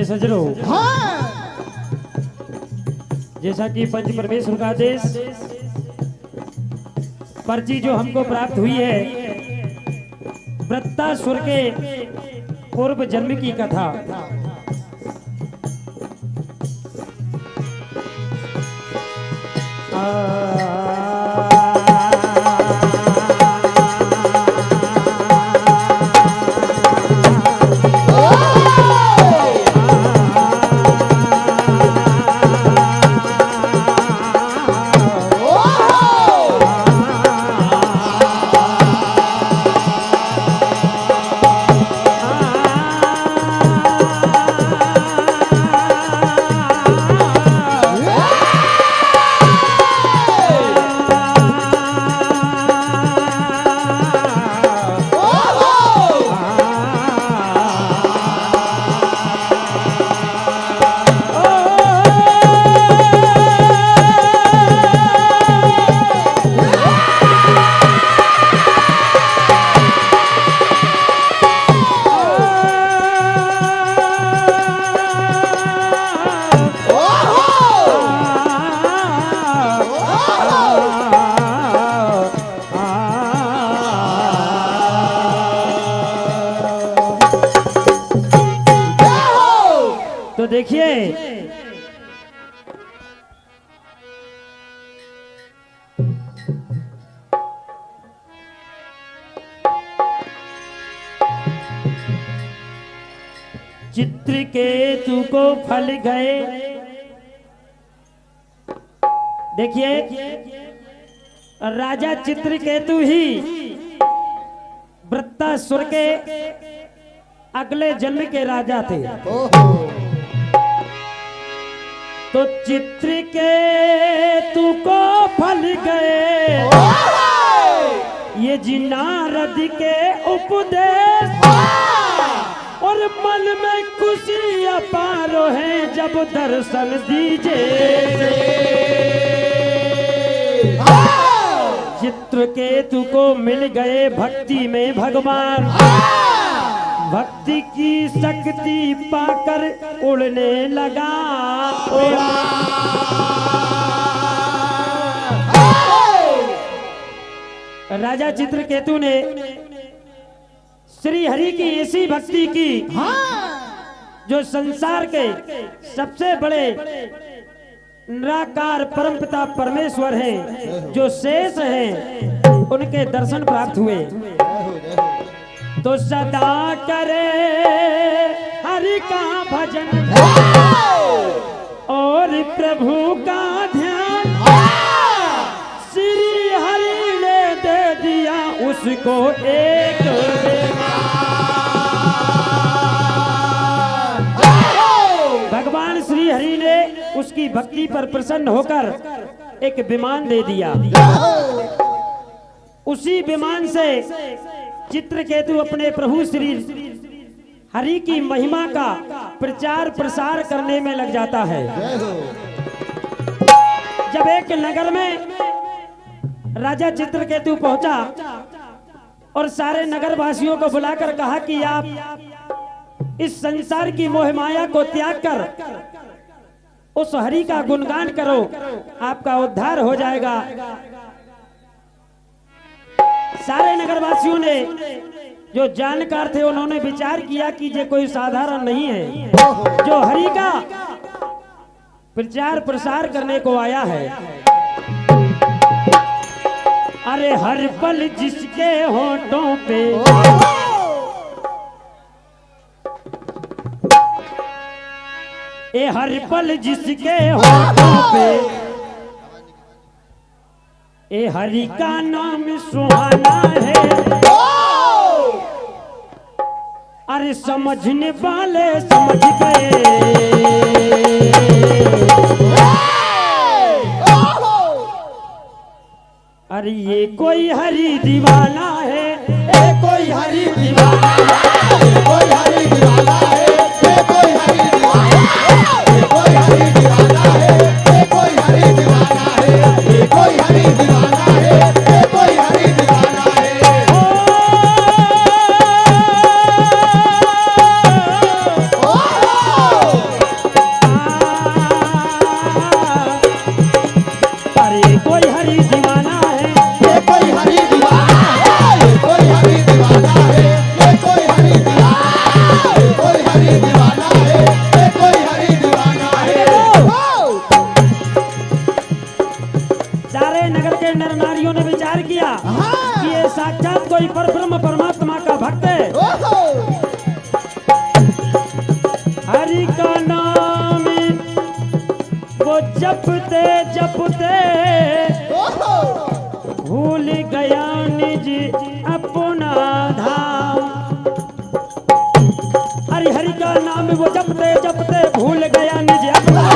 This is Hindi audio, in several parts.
सजनो, हाँ जैसा कि पंच परमेश्वर का आदेश पर्ची जो हमको प्राप्त हुई है वृत्तासुर के पूर्व जन्म की कथा। तो देखिए चित्रकेतु को फल गए। देखिए राजा चित्रकेतु ही वृत्तासुर के अगले जन्म के राजा थे। तो चित्रकेतु को फल गए ये जी नारद के उपदेश, और मन में खुशी अपारो है जब दर्शन दीजिए। चित्रकेतु को मिल गए भक्ति में भगवान, भक्ति की शक्ति पाकर उड़ने लगा। राजा चित्रकेतु ने श्री हरि की ऐसी भक्ति की जो संसार के सबसे बड़े निराकार परमपिता परमेश्वर हैं, जो शेष हैं, उनके दर्शन प्राप्त हुए। तो सदा करे हरि का भजन और प्रभु का ध्यान, श्री हरि ने दे दिया उसको एक भगवान श्री हरि ने उसकी भक्ति पर प्रसन्न होकर एक विमान दे दिया। उसी विमान से चित्रकेतु अपने प्रभु श्री हरि की महिमा का प्रचार प्रसार करने में लग जाता है। जब एक नगर में राजा चित्रकेतु पहुंचा और सारे नगर वासियों को बुलाकर कहा कि आप इस संसार की मोह माया को त्याग कर उस हरि का गुणगान करो, आपका उद्धार हो जाएगा। सारे नगरवासियों ने जो जानकार थे उन्होंने विचार किया कि ये कोई साधारण नहीं है जो हरि का प्रचार प्रसार करने को आया है। अरे हर पल जिसके होठों पे हर पल जिसके होठों पे हरि का नाम सुहाना है। अरे समझने वाले समझ गए, अरे ये कोई हरि दीवाना है, कोई हरि दीवाना है, कोई हरि दीवाना है, कोई हरि दीवाना है, कोई हरि दीवाना है, कोई हरि दीवाना है, कोई हरि दीवाना है, कोई हरि दीवाना है। साथ कोई परब्रह्म परमात्मा का भक्त है, हरि का नाम वो जपते जपते भूल गया निज अपना धाम। हरि हरि का नाम वो जपते जपते भूल गया निज अपना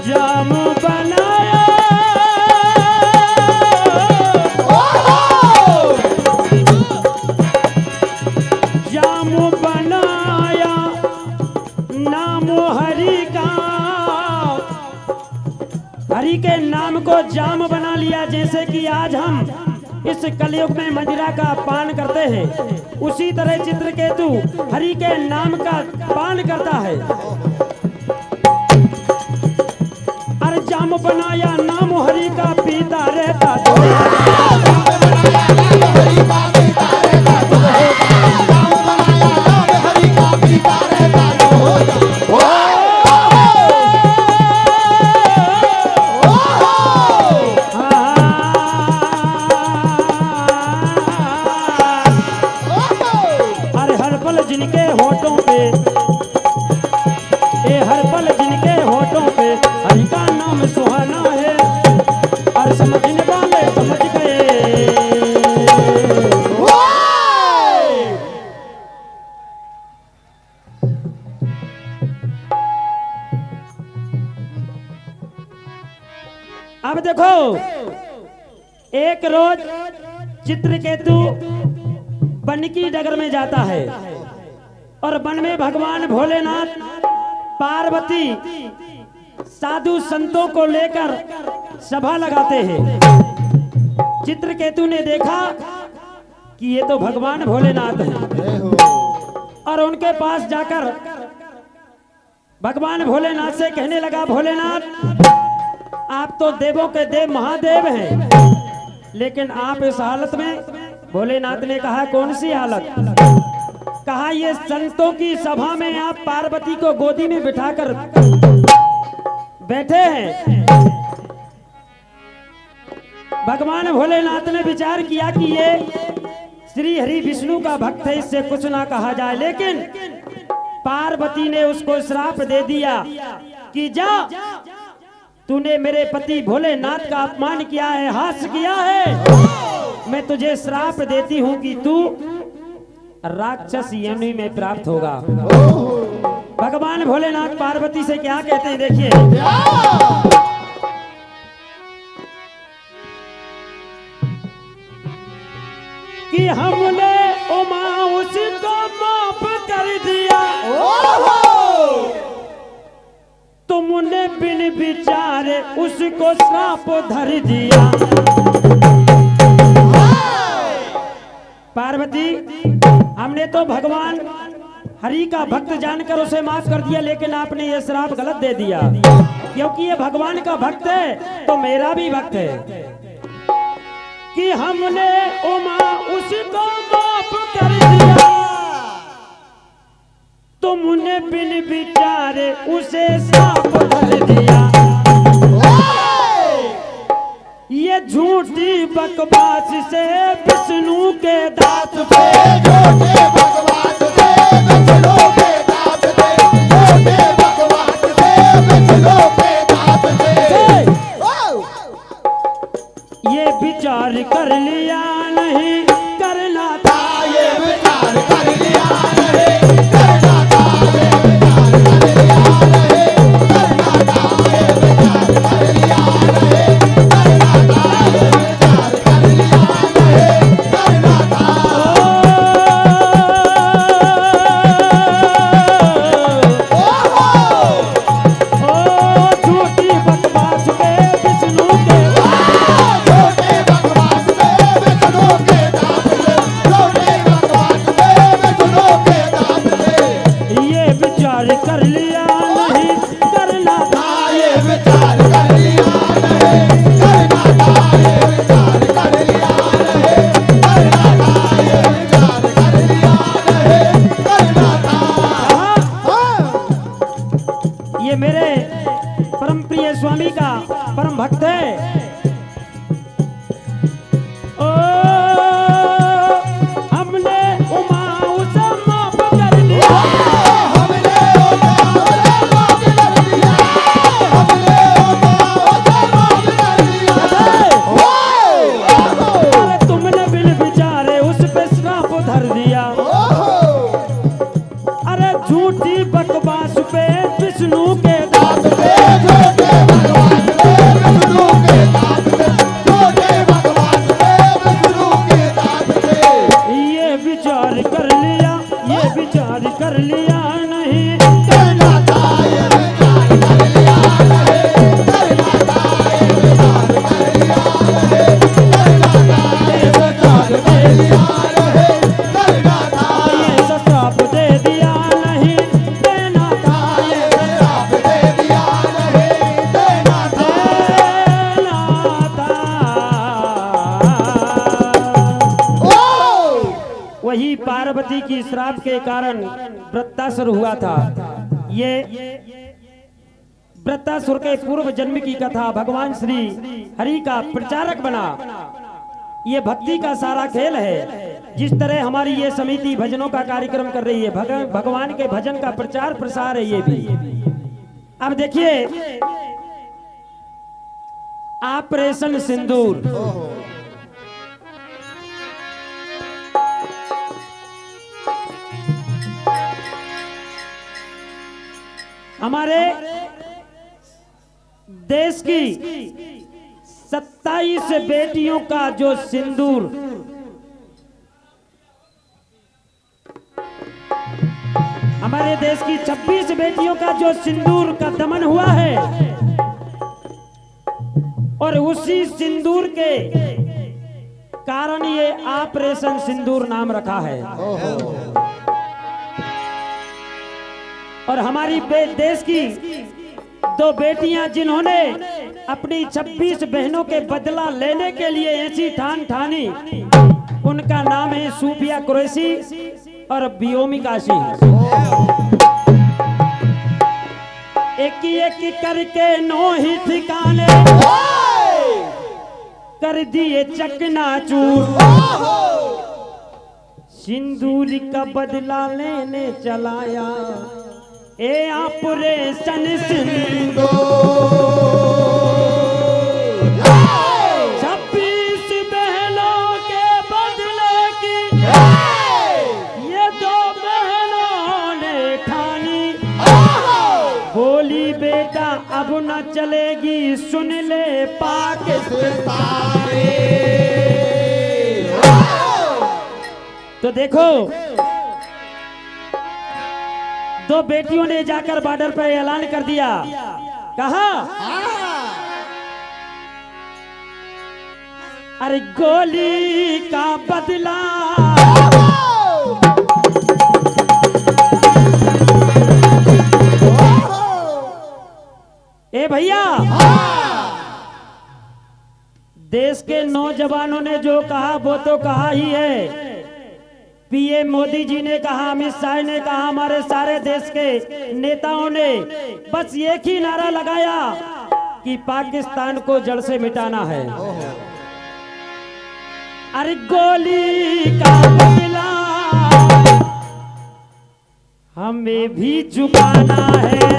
जाम बनाया जाम बनाया नाम हरि का, हरि के नाम को जाम बना लिया। जैसे कि आज हम इस कलयुग में मदिरा का पान करते हैं, उसी तरह चित्रकेतु हरि के नाम का पान करता है। अरे जाम बनाया नाम हरि का पीता रहता जिनके होठों पे, ए हर पल जिनके होठों पे हरि का नाम सुहाना है, और समझने वाले समझ गए। अब देखो, एक रोज चित्रकेतु वन की डगर में जाता है और वन में भगवान भोलेनाथ पार्वती साधु संतों को लेकर सभा लगाते हैं। चित्रकेतु ने देखा कि ये तो भगवान भोलेनाथ हैं, और उनके पास जाकर भगवान भोलेनाथ से कहने लगा, भोलेनाथ आप तो देवों के देव महादेव हैं, लेकिन आप इस हालत में। भोलेनाथ ने कहा, कौन सी हालत? कहा, ये संतों की सभा में आप पार्वती को गोदी में बिठाकर बैठे हैं। भगवान भोलेनाथ ने विचार किया कि ये श्री हरि विष्णु का भक्त है, इससे कुछ ना कहा जाए, लेकिन पार्वती ने उसको श्राप दे दिया कि जा, तूने मेरे पति भोलेनाथ का अपमान किया है, हास्य किया है, मैं तुझे श्राप देती हूँ कि तू राक्षस योनि में प्राप्त होगा। भगवान भोलेनाथ पार्वती से क्या कहते हैं, देखिए। कि हमने उमा उसको माफ कर दिया, तुमने बिन विचारे उसको श्राप धर दिया। पार्वती, हमने तो भगवान हरि का भक्त जानकर उसे माफ कर दिया, लेकिन आपने ये श्राप गलत दे दिया, क्योंकि ये भगवान का भक्त है तो मेरा भी भक्त है। कि हमने उमा उसको माफ कर दिया, तुमने बिन विचारे उसे श्राप धर दिया। ये झूठी बकवास से विष्णु के दास पे, झूठे बकवास से विष्णु के दास पे, झूठे बकवास से विष्णु के दास पे। ये विचार कर लिया नहीं करना था, ये विचार कर लिया नहीं करना था, ये विचार कर लिया नहीं करना था, ये विचार कर लिया नहीं करना था, ये विचार कर लिया नहीं करना था। भक्त है। ओ हमने उमा उसे माफ कर दिया, हमने माफ कर दिया, हमने उसे माफ कर दिया। अरे तुमने बिन विचारे उस पे श्राप धर दिया। अरे झूठी बकवास पे विष्णु के दांत पे, छोटे भगवान पे विष्णु के दांत पे, छोटे भगवान पे विष्णु के दांत पे। ये विचार कर लिया, ये विचार कर लिया नहीं, करना था ये विचार कर लिया रहे, करना था ये विचार कर लिया रहे, करना था ये विचार कर लिया रहे, करना था ये श्राप दे दिया नहीं, देना था ये श्राप दे दिया रहे, देना था। देना था। वही पार्वती की श्राप के कारण वृत्तासुर हुआ था। ये वृत्तासुर के पूर्व जन्म की कथा भगवान श्री हरि का प्रचारक बना। ये भक्ति का सारा खेल है। जिस तरह हमारी ये समिति भजनों का कार्यक्रम कर रही है, भगवान के भजन का प्रचार प्रसार है ये भी। अब देखिए ऑपरेशन सिंदूर, हमारे देश की 27 बेटियों का जो सिंदूर हमारे देश की 26 बेटियों का जो सिंदूर का दमन हुआ है, और उसी सिंदूर के कारण ये ऑपरेशन सिंदूर नाम रखा है। और हमारी देश की 2 बेटियां जिन्होंने अपनी 26 बहनों के बदला लेने के लिए ऐसी ठान ठानी, उनका नाम है सूफिया कुरैशी और बियोमी काशी। एक करके 9 ही ठिकाने कर दिए चकनाचूर, सिंदूर का बदला लेने चलाया ए ऑपरेशन सिंदूर। 26 बहनों के बदले की ये 2 बहनों ने ठानी, बोली बेटा अब न चलेगी, सुन ले पाकिस्तानी। तो देखो 2 बेटियों ने जाकर बॉर्डर पर ऐलान कर दिया, कहा अरे गोली का बदला ए भैया। देश के नौजवानों ने जो कहा वो तो कहा ही है। पीएम मोदी जी ने कहा, अमित शाह ने कहा, हमारे सारे देश के नेताओं ने बस एक ही नारा लगाया कि पाकिस्तान को जड़ से मिटाना है। अरे गोली का बदला हमें भी चुकाना है,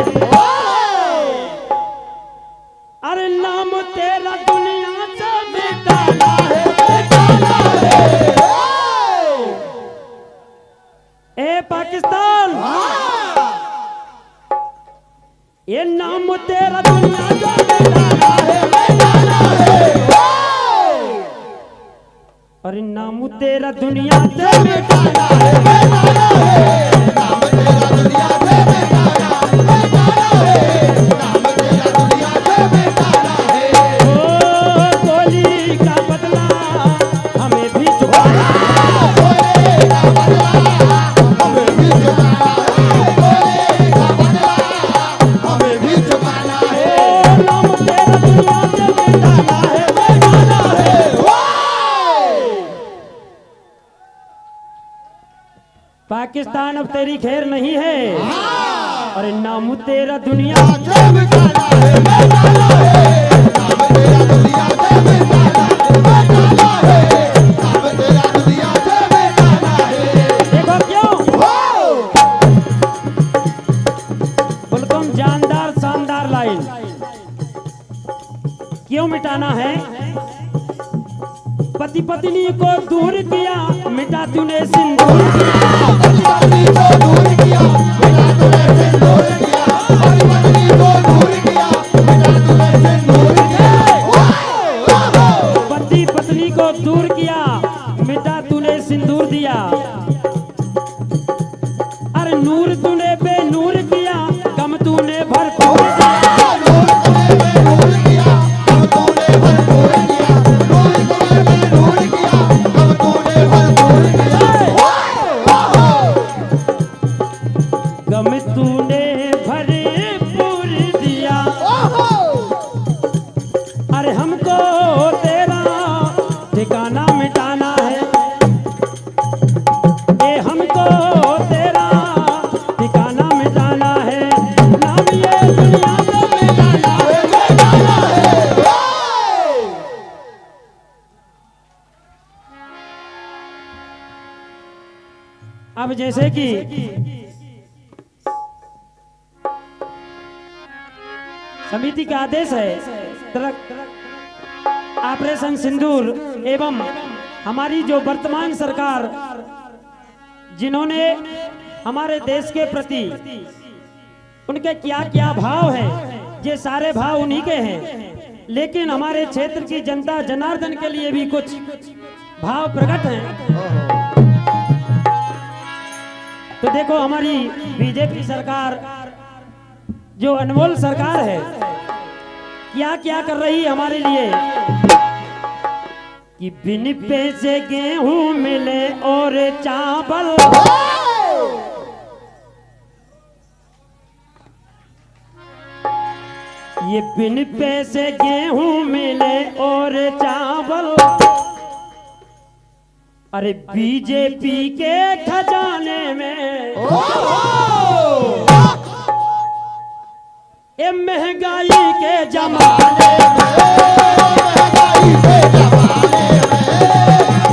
अरे नाम तेरा दुनिया से मिटाना है, मिटाना है। ए पाकिस्तान, ये नाम तेरा दुनिया से मिटाना है, मिटाना है। अरे नाम तेरा दुनिया से मिटाना है, मिटाना है। नाम तेरा दुनिया से मिटाना है, मिटाना है। नाम तेरा दुनिया से मिटाना है। ओ गोली का बदला हमें भी चुकाना है, गोली का बदला हमें भी चुकाना है, गोली का बदला हमें भी चुकाना है। नाम तेरा दुनिया से मिटाना है, मिटाना है। पाकिस्तान अब तेरी खैर नहीं है, और नाम तेरा दुनिया से मिटाना है, मिटाना है। नाम दुनिया से मिटाना है, काम तेरा दुनिया से मिटाना है। देखो क्यों हो बिल्कुल जानदार शानदार लाइन। क्यों मिटाना है? पति पत्नी को दूर किया, मिटा तूने सिंदूर किया। पति को दूर किया, मिटा तूने सिंदूर किया। पति को दूर किया, मिटा तूने सिंदूर किया। पति पत्नी को दूर किया, मिटा तूने सिंदूर दिया। अरे नूर तूने बेनूर किया, गम तूने भरपूर दिया। नूर तूने बेनूर किया, गम तूने भरपूर किया। नूर तूने बेनूर किया, गम तूने भरपूर किया। गम तूने भरपूर दिया। अरे हमको तेरा ठिकाना मिटाना है, ये हमको तेरा ठिकाना मिटाना है। नाम ये दुनिया से मिटाना है। अब जैसे कि समिति का आदेश है, ऑपरेशन सिंदूर एवं हमारी जो वर्तमान सरकार जिन्होंने हमारे देश के प्रति उनके क्या क्या भाव हैं, ये सारे भाव उन्हीं के हैं। लेकिन हमारे क्षेत्र की जनता जनार्दन के लिए भी कुछ भाव प्रकट हैं। तो देखो हमारी बीजेपी सरकार जो अनमोल सरकार है, क्या क्या कर रही है हमारे लिए कि बिन पैसे गेहूं मिले और चावल। ये बिन पैसे गेहूं मिले और चावल। अरे बीजेपी के खजाने में ये महंगाई के जमाने में, महंगाई के जमाने में,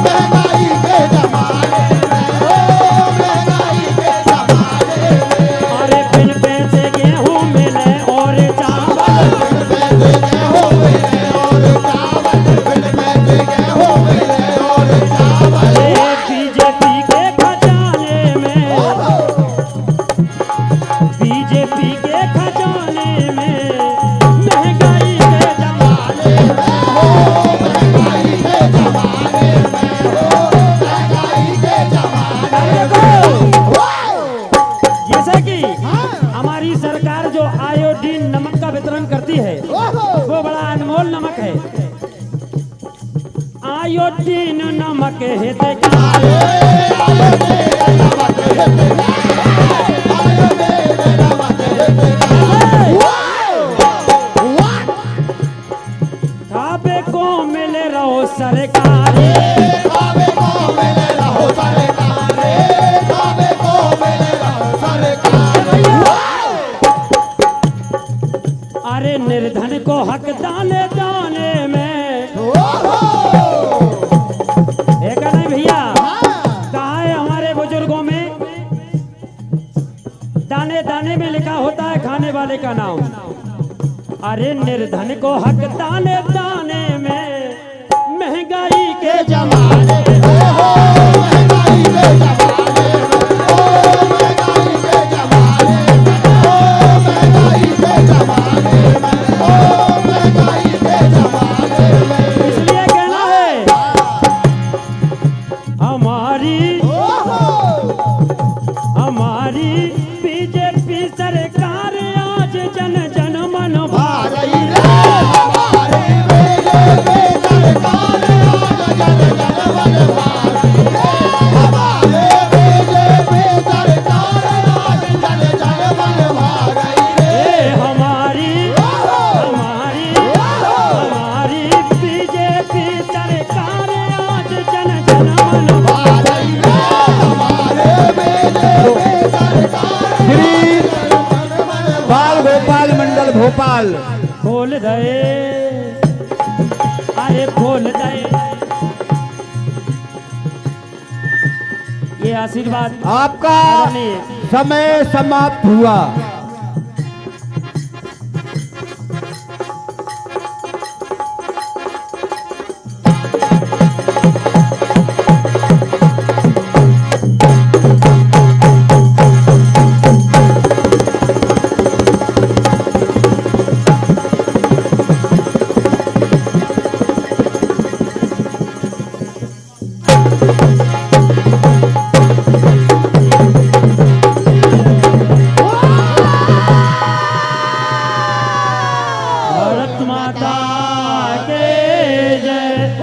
महंगाई के जमाने में, महंगाई के जमाने में। अरे बिन पैसे गेहूं मिले और चावल। बिन पैसे गेहूं मिले और चावल, बिन पैसे गेहूं मिले और चावल। अरे बीजेपी के खजाने में, बीजेपी के खजाने में महंगाई के जमाने में। महंगाई के जमाने में, महंगाई के जमाने में। जैसे कि हमारी सरकार जो आयोडीन नमक का वितरण करती है, वो बड़ा अनमोल नमक है। आयोडीन नमक हितकारी, खाबे को मिले रहो सरकारी। खाबे को मिले रहो सरकारे, खाबे को मिले रहो सरकारे। अरे निर्धन को हक दाने दाने में। देखा नहीं भैया, कहा है हमारे बुजुर्गों में, दाने दाने में लिखा होता है खाने वाले का नाम। अरे निर्धन को हक दाने दाने में, महंगाई के जमाने में। महंगाई के जमाने में, महंगाई के जमाने में, महंगाई के जमाने में, महंगाई के जमाने में। इसलिए कहना है हमारी हमारी बीजेपी सरकार आज जन जन मन भाई। रही रे हमारे बीजेपी सरकार, आज जन जन मन भाई रे। हमारे बीजेपी सरकार, आज जन जन मन भाई रे। हमारी हमारी हमारी बीजेपी सरकार आज जन जन मन भाई। हमारे बीजेपी सरकार, श्री बाल गोपाल मंडल भोपाल खोल दे ये फूल दे। ये आशीर्वाद आपका आदरणीय समय समाप्त हुआ। भारत माता के जय।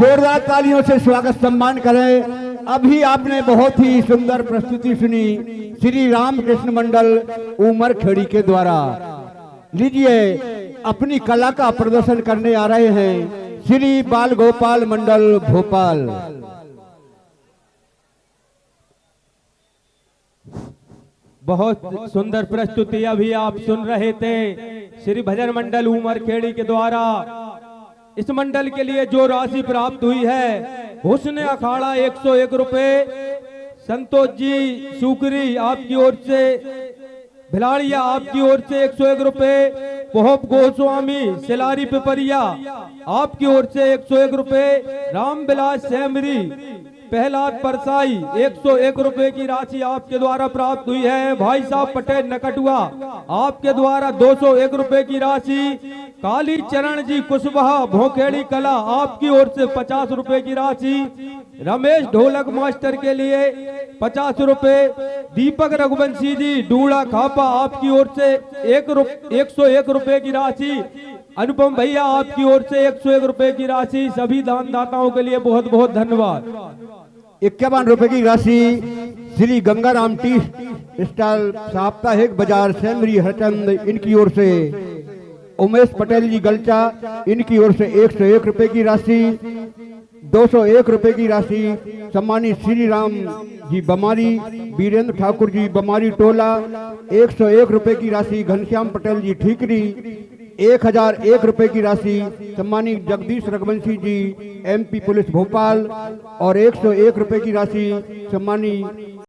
जोरदार तालियों से स्वागत सम्मान करें। अभी आपने बहुत ही सुंदर प्रस्तुति सुनी श्री रामकृष्ण मंडल उमरखेड़ी के द्वारा। लीजिए अपनी कला का प्रदर्शन करने आ रहे हैं श्री बाल गोपाल मंडल भोपाल। बहुत सुंदर प्रस्तुति अभी आप सुन रहे थे श्री भजन मंडल उमरखेड़ी के द्वारा। इस मंडल के लिए जो राशि प्राप्त हुई है हुस्न अखाड़ा 101 रुपए, संतोष जी सुकरी आपकी ओर से, भिलाड़िया आपकी ओर से 101 रुपए, पोहप गोस्वामी सिलारी पिपरिया आपकी ओर से 101 रुपए, रामविलास सेमरी पहलाद परसाई 101 रुपए की राशि आपके द्वारा प्राप्त हुई है। भाई साहब पटेल नकटुआ आपके द्वारा 201 रुपए की राशि, काली चरण जी कुशवाहा भोखेड़ी कला आपकी ओर से 50 रुपए की राशि, रमेश ढोलक मास्टर के लिए 50 रुपए, दीपक रघुवंशी जी डूड़ा खापा आपकी ओर से 101 रुपए की राशि, अनुपम भैया आपकी ओर से 101 रुपए की राशि। सभी दानदाताओं के लिए बहुत बहुत धन्यवाद। 51 रुपए की राशि श्री गंगाराम टी स्टॉल साप्ताहिक बाजार सेमरी हरचंद इनकी ओर से, उमेश पटेल जी गलचा इनकी ओर से 101 रुपए की राशि, 201 रुपए की राशि सम्मानित श्री राम जी बमारी, वीरेंद्र ठाकुर जी बमारी टोला 101 रुपए की राशि, घनश्याम पटेल जी ठीकरी 1001 रुपए की राशि सम्मानित जगदीश रघुवंशी जी MP पुलिस भोपाल और 101 रुपए की राशि सम्मानित